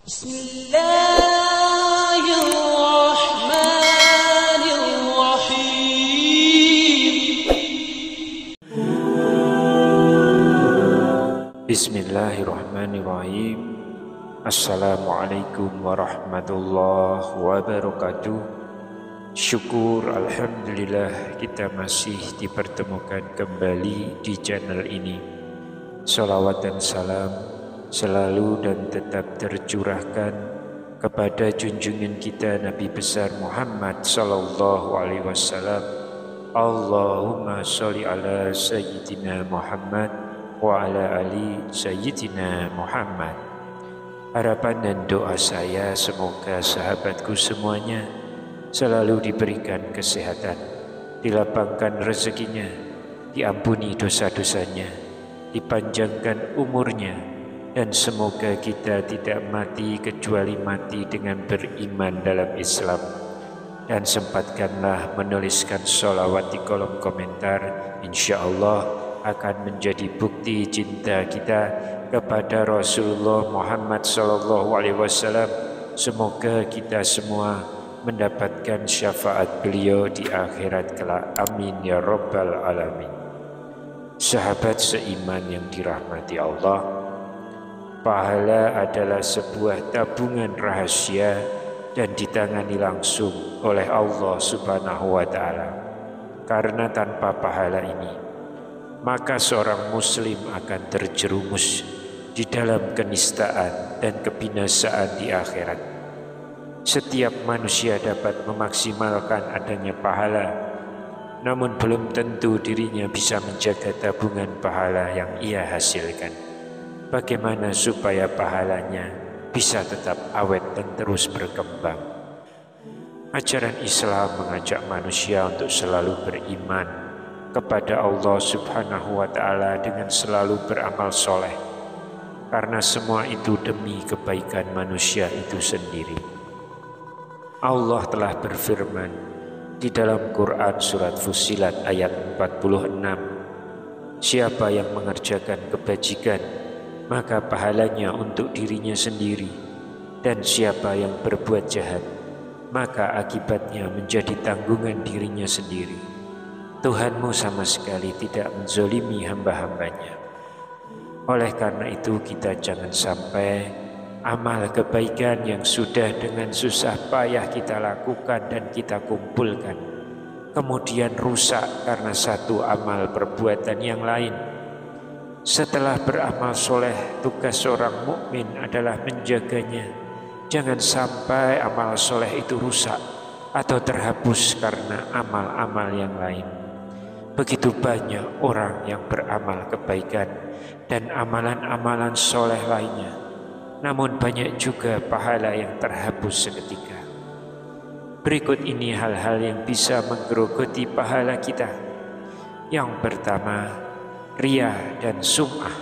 Bismillahirrahmanirrahim. Bismillahirrahmanirrahim. Assalamualaikum warahmatullahi wabarakatuh. Syukur alhamdulillah kita masih dipertemukan kembali di channel ini. Salawat dan salam selalu dan tetap tercurahkan kepada junjungan kita Nabi besar Muhammad sallallahu alaihi wasallam. Allahumma sholli ala sayyidina Muhammad wa ala ali sayyidina Muhammad. Harapan dan doa saya semoga sahabatku semuanya selalu diberikan kesehatan, dilapangkan rezekinya, diampuni dosa-dosanya, dipanjangkan umurnya, dan semoga kita tidak mati kecuali mati dengan beriman dalam Islam. Dan sempatkanlah menuliskan sholawat di kolom komentar, insya Allah akan menjadi bukti cinta kita kepada Rasulullah Muhammad SAW. Semoga kita semua mendapatkan syafaat beliau di akhirat kelak. Amin ya rabbal alamin. Sahabat seiman yang dirahmati Allah, pahala adalah sebuah tabungan rahasia dan ditangani langsung oleh Allah Subhanahu wa Ta'ala. Karena tanpa pahala ini, maka seorang muslim akan terjerumus di dalam kenistaan dan kebinasaan di akhirat. Setiap manusia dapat memaksimalkan adanya pahala, namun belum tentu dirinya bisa menjaga tabungan pahala yang ia hasilkan. Bagaimana supaya pahalanya bisa tetap awet dan terus berkembang? Ajaran Islam mengajak manusia untuk selalu beriman kepada Allah Subhanahu wa Ta'ala dengan selalu beramal soleh, karena semua itu demi kebaikan manusia itu sendiri. Allah telah berfirman di dalam Quran surat Fussilat ayat 46, siapa yang mengerjakan kebajikan maka pahalanya untuk dirinya sendiri, dan siapa yang berbuat jahat maka akibatnya menjadi tanggungan dirinya sendiri. Tuhanmu sama sekali tidak menzolimi hamba-hambanya. Oleh karena itu kita jangan sampai amal kebaikan yang sudah dengan susah payah kita lakukan dan kita kumpulkan kemudian rusak karena satu amal perbuatan yang lain. Setelah beramal soleh, tugas seorang mukmin adalah menjaganya. Jangan sampai amal soleh itu rusak atau terhapus karena amal-amal yang lain. Begitu banyak orang yang beramal kebaikan dan amalan-amalan soleh lainnya, namun banyak juga pahala yang terhapus seketika. Berikut ini hal-hal yang bisa menggerogoti pahala kita. Yang pertama, riya dan sum'ah.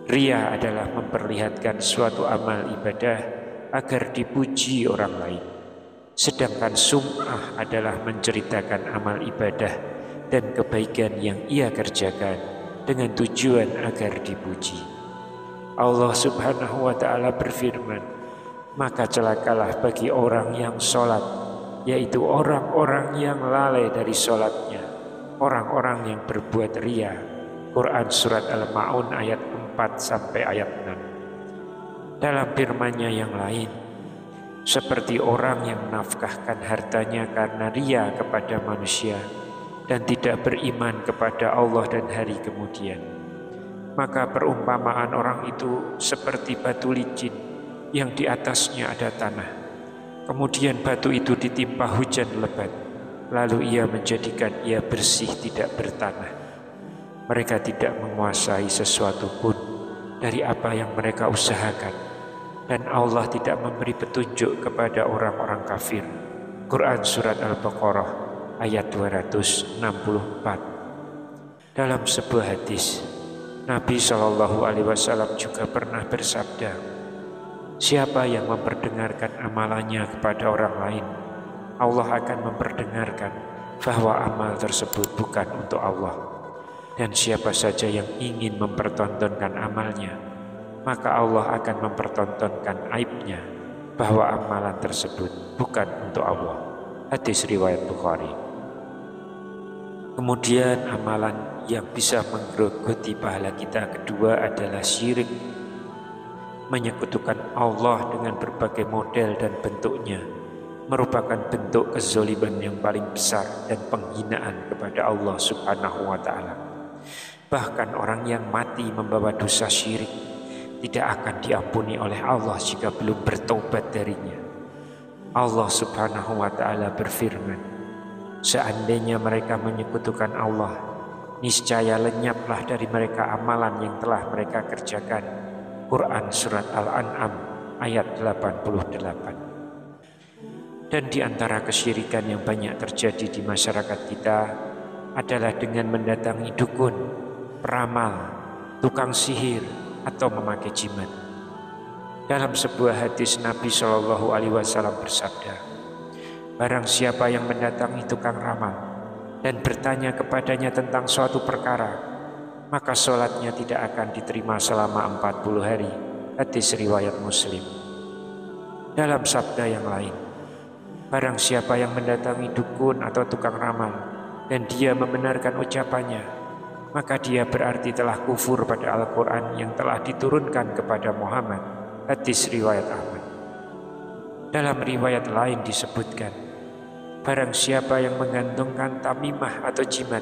Riya adalah memperlihatkan suatu amal ibadah agar dipuji orang lain. Sedangkan sum'ah adalah menceritakan amal ibadah dan kebaikan yang ia kerjakan dengan tujuan agar dipuji. Allah Subhanahu wa Ta'ala berfirman, maka celakalah bagi orang yang sholat, yaitu orang-orang yang lalai dari sholatnya, orang-orang yang berbuat riya. Quran surat Al-Ma'un ayat 4 sampai ayat 6. Dalam firman-Nya yang lain, seperti orang yang menafkahkan hartanya karena riya kepada manusia dan tidak beriman kepada Allah dan hari kemudian, maka perumpamaan orang itu seperti batu licin yang di atasnya ada tanah. Kemudian batu itu ditimpa hujan lebat, lalu ia menjadikan ia bersih tidak bertanah. Mereka tidak menguasai sesuatu pun dari apa yang mereka usahakan, dan Allah tidak memberi petunjuk kepada orang-orang kafir. Quran surat Al-Baqarah ayat 264. Dalam sebuah hadis, Nabi SAW juga pernah bersabda, siapa yang memperdengarkan amalannya kepada orang lain, Allah akan memperdengarkan bahwa amal tersebut bukan untuk Allah. Dan siapa saja yang ingin mempertontonkan amalnya, maka Allah akan mempertontonkan aibnya bahwa amalan tersebut bukan untuk Allah. Hadis riwayat Bukhari. Kemudian amalan yang bisa menggerogoti pahala kita kedua adalah syirik, menyekutukan Allah dengan berbagai model dan bentuknya, merupakan bentuk kezaliman yang paling besar dan penghinaan kepada Allah Subhanahu wa Ta'ala. Bahkan orang yang mati membawa dosa syirik tidak akan diampuni oleh Allah jika belum bertobat darinya. Allah Subhanahu wa Ta'ala berfirman, seandainya mereka menyekutukan Allah, niscaya lenyaplah dari mereka amalan yang telah mereka kerjakan. Quran Surat Al-An'am ayat 88. Dan di antara kesyirikan yang banyak terjadi di masyarakat kita adalah dengan mendatangi dukun, peramal, tukang sihir, atau memakai jimat. Dalam sebuah hadis Nabi SAW bersabda, barang siapa yang mendatangi tukang ramal dan bertanya kepadanya tentang suatu perkara, maka sholatnya tidak akan diterima selama 40 hari. Hadis riwayat Muslim. Dalam sabda yang lain, barang siapa yang mendatangi dukun atau tukang ramal dan dia membenarkan ucapannya, maka dia berarti telah kufur pada Al-Quran yang telah diturunkan kepada Muhammad. Hadis riwayat Ahmad. Dalam riwayat lain disebutkan, barang siapa yang menggantungkan tamimah atau jimat,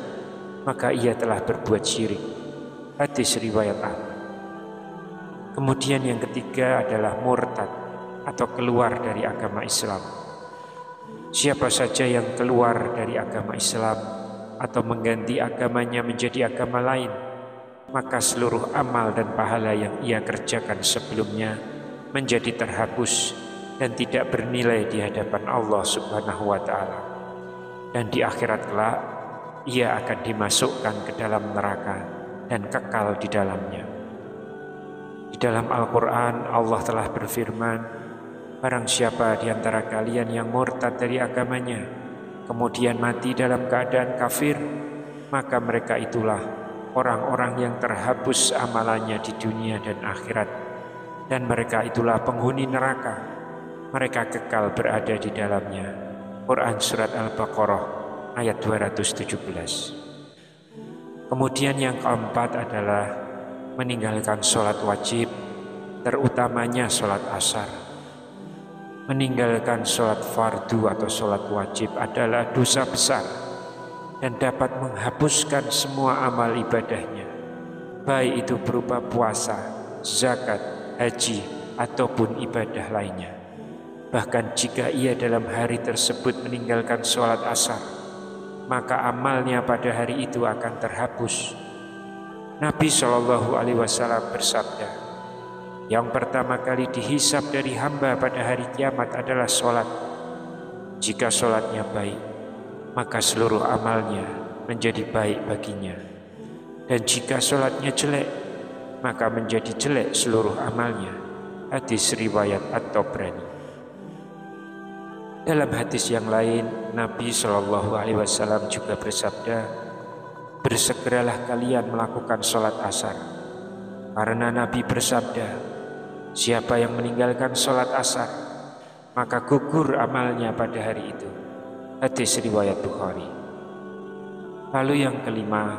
maka ia telah berbuat syirik. Hadis riwayat Ahmad. Kemudian yang ketiga adalah murtad atau keluar dari agama Islam. Siapa saja yang keluar dari agama Islam atau mengganti agamanya menjadi agama lain, maka seluruh amal dan pahala yang ia kerjakan sebelumnya menjadi terhapus dan tidak bernilai di hadapan Allah Subhanahu wa Ta'ala. Dan di akhirat kelak ia akan dimasukkan ke dalam neraka dan kekal di dalamnya. Di dalam Al-Quran Allah telah berfirman, barang siapa di antara kalian yang murtad dari agamanya kemudian mati dalam keadaan kafir, maka mereka itulah orang-orang yang terhapus amalannya di dunia dan akhirat, dan mereka itulah penghuni neraka, mereka kekal berada di dalamnya. Quran Surat Al-Baqarah ayat 217. Kemudian yang keempat adalah meninggalkan sholat wajib, terutamanya sholat asar. Meninggalkan sholat fardu atau sholat wajib adalah dosa besar dan dapat menghapuskan semua amal ibadahnya, baik itu berupa puasa, zakat, haji, ataupun ibadah lainnya. Bahkan jika ia dalam hari tersebut meninggalkan sholat asar, maka amalnya pada hari itu akan terhapus. Nabi SAW bersabda, yang pertama kali dihisab dari hamba pada hari kiamat adalah sholat. Jika sholatnya baik, maka seluruh amalnya menjadi baik baginya. Dan jika sholatnya jelek, maka menjadi jelek seluruh amalnya. Hadis riwayat At-Tabrani. Dalam hadis yang lain, Nabi SAW juga bersabda, bersegeralah kalian melakukan sholat asar. Karena Nabi bersabda, siapa yang meninggalkan sholat asar, maka gugur amalnya pada hari itu. Hadis riwayat Bukhari. Lalu yang kelima,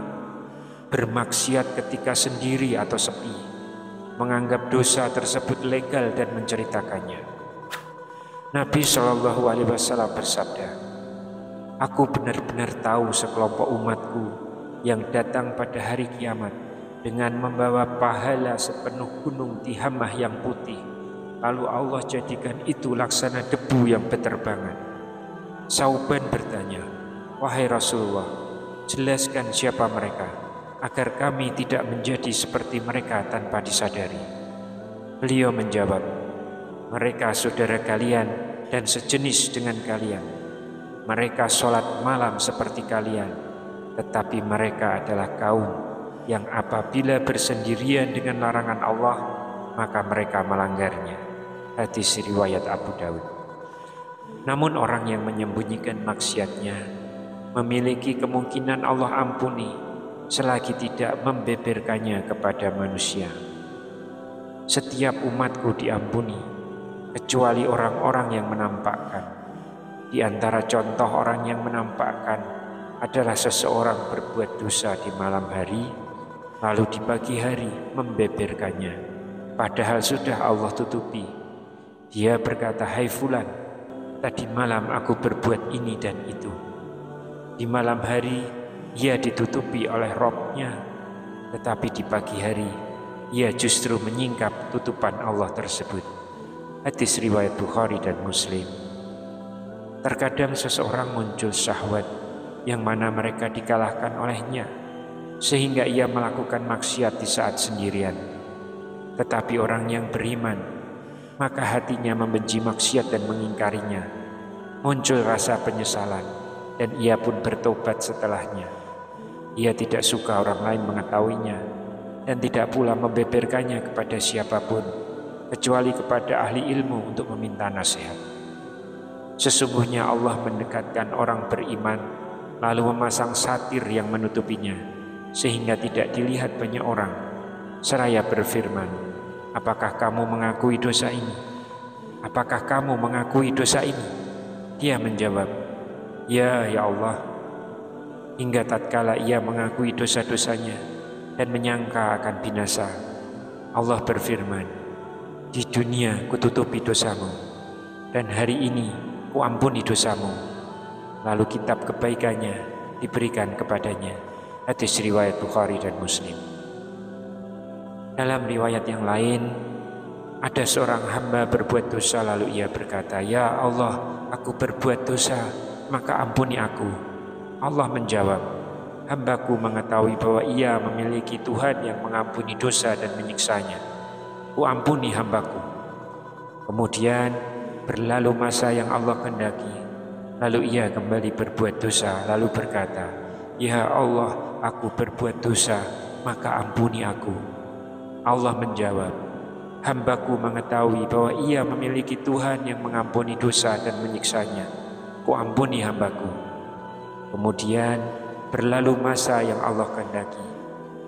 bermaksiat ketika sendiri atau sepi, menganggap dosa tersebut legal dan menceritakannya. Nabi SAW bersabda, aku benar-benar tahu sekelompok umatku yang datang pada hari kiamat dengan membawa pahala sepenuh gunung tihamah yang putih, lalu Allah jadikan itu laksana debu yang berterbangan. Sauban bertanya, wahai Rasulullah, jelaskan siapa mereka, agar kami tidak menjadi seperti mereka tanpa disadari. Beliau menjawab, mereka saudara kalian dan sejenis dengan kalian. Mereka sholat malam seperti kalian, tetapi mereka adalah kaum yang apabila bersendirian dengan larangan Allah, maka mereka melanggarnya. Hadis riwayat Abu Daud. Namun orang yang menyembunyikan maksiatnya memiliki kemungkinan Allah ampuni selagi tidak membeberkannya kepada manusia. Setiap umatku diampuni, kecuali orang-orang yang menampakkan. Di antara contoh orang yang menampakkan adalah seseorang berbuat dosa di malam hari, lalu di pagi hari membeberkannya, padahal sudah Allah tutupi. Dia berkata, "Hai fulan, tadi malam aku berbuat ini dan itu." Di malam hari ia ditutupi oleh Robnya, tetapi di pagi hari ia justru menyingkap tutupan Allah tersebut. Hadis riwayat Bukhari dan Muslim. Terkadang seseorang muncul syahwat yang mana mereka dikalahkan olehnya, sehingga ia melakukan maksiat di saat sendirian. Tetapi orang yang beriman, maka hatinya membenci maksiat dan mengingkarinya. Muncul rasa penyesalan, dan ia pun bertobat setelahnya. Ia tidak suka orang lain mengetahuinya, dan tidak pula membeberkannya kepada siapapun, kecuali kepada ahli ilmu untuk meminta nasihat. Sesungguhnya Allah mendekatkan orang beriman, lalu memasang satir yang menutupinya, sehingga tidak dilihat banyak orang. Seraya berfirman, "Apakah kamu mengakui dosa ini? Apakah kamu mengakui dosa ini?" Dia menjawab, "Ya, ya Allah." Hingga tatkala ia mengakui dosa-dosanya dan menyangka akan binasa, Allah berfirman, "Di dunia kututupi dosamu, dan hari ini kuampuni dosamu." Lalu kitab kebaikannya diberikan kepadanya. Hadis riwayat Bukhari dan Muslim. Dalam riwayat yang lain, ada seorang hamba berbuat dosa, lalu ia berkata, "Ya Allah, aku berbuat dosa, maka ampuni aku." Allah menjawab, "Hambaku mengetahui bahwa ia memiliki Tuhan yang mengampuni dosa dan menyiksanya. Kuampuni hambaku." Kemudian berlalu masa yang Allah kehendaki, lalu ia kembali berbuat dosa, lalu berkata, "Ya Allah, aku berbuat dosa, maka ampuni aku." Allah menjawab, "Hambaku mengetahui bahwa ia memiliki Tuhan yang mengampuni dosa dan menyiksanya. Kuampuni hambaku." Kemudian berlalu masa yang Allah kehendaki,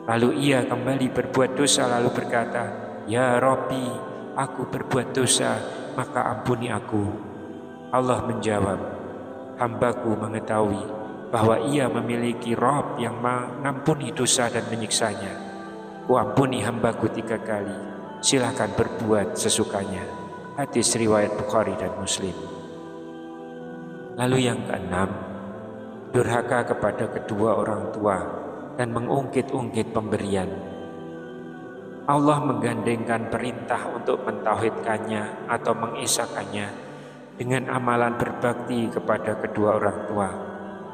lalu ia kembali berbuat dosa, lalu berkata, "Ya Rabbi, aku berbuat dosa, maka ampuni aku." Allah menjawab, "Hambaku mengetahui bahwa ia memiliki Rabb yang mengampuni dosa dan menyiksanya. Kuampuni hambaku 3 kali, silakan berbuat sesukanya." Hadis riwayat Bukhari dan Muslim. Lalu yang keenam, durhaka kepada kedua orang tua dan mengungkit-ungkit pemberian. Allah menggandengkan perintah untuk mentauhidkannya atau mengesakannya dengan amalan berbakti kepada kedua orang tua.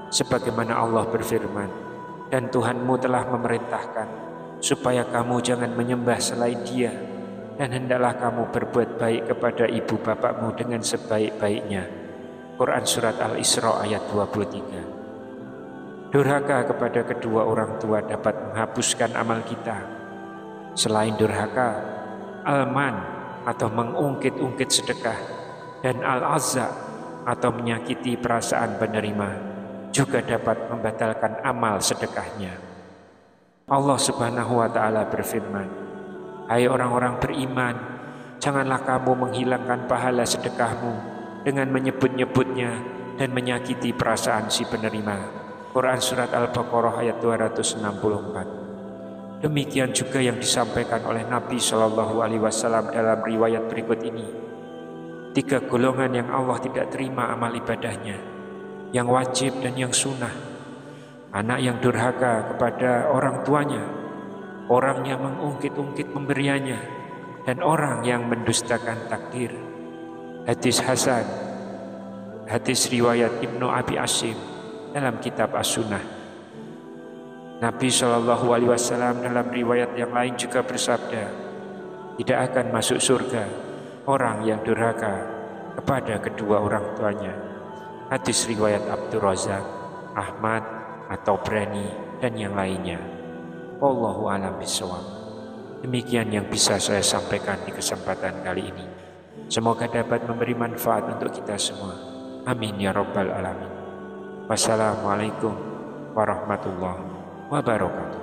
Sebagaimana Allah berfirman, "Dan Tuhanmu telah memerintahkan supaya kamu jangan menyembah selain Dia, dan hendaklah kamu berbuat baik kepada ibu bapakmu dengan sebaik-baiknya." Quran Surat Al-Isra ayat 23. Durhaka kepada kedua orang tua dapat menghapuskan amal kita. Selain durhaka, al-man atau mengungkit-ungkit sedekah dan al-azza atau menyakiti perasaan penerima juga dapat membatalkan amal sedekahnya. Allah Subhanahu wa taala berfirman, "Hai orang-orang beriman, janganlah kamu menghilangkan pahala sedekahmu dengan menyebut-nyebutnya dan menyakiti perasaan si penerima." Quran Surat Al-Baqarah ayat 264. Demikian juga yang disampaikan oleh Nabi Shallallahu Alaihi Wasallam dalam riwayat berikut ini. 3 golongan yang Allah tidak terima amal ibadahnya, yang wajib dan yang sunnah. Anak yang durhaka kepada orang tuanya, orang yang mengungkit-ungkit pemberiannya, dan orang yang mendustakan takdir. Hadis Hasan, hadis riwayat Ibnu Abi Asim dalam kitab As-Sunnah. Nabi Shallallahu Alaihi Wasallam dalam riwayat yang lain juga bersabda, "Tidak akan masuk surga orang yang durhaka kepada kedua orang tuanya." Hadis riwayat Abdur Razak, Ahmad, atau Brani, dan yang lainnya. Wallahu a'lam bishawab. Demikian yang bisa saya sampaikan di kesempatan kali ini. Semoga dapat memberi manfaat untuk kita semua. Amin ya rabbal alamin. Wassalamualaikum warahmatullahi wabarakatuh.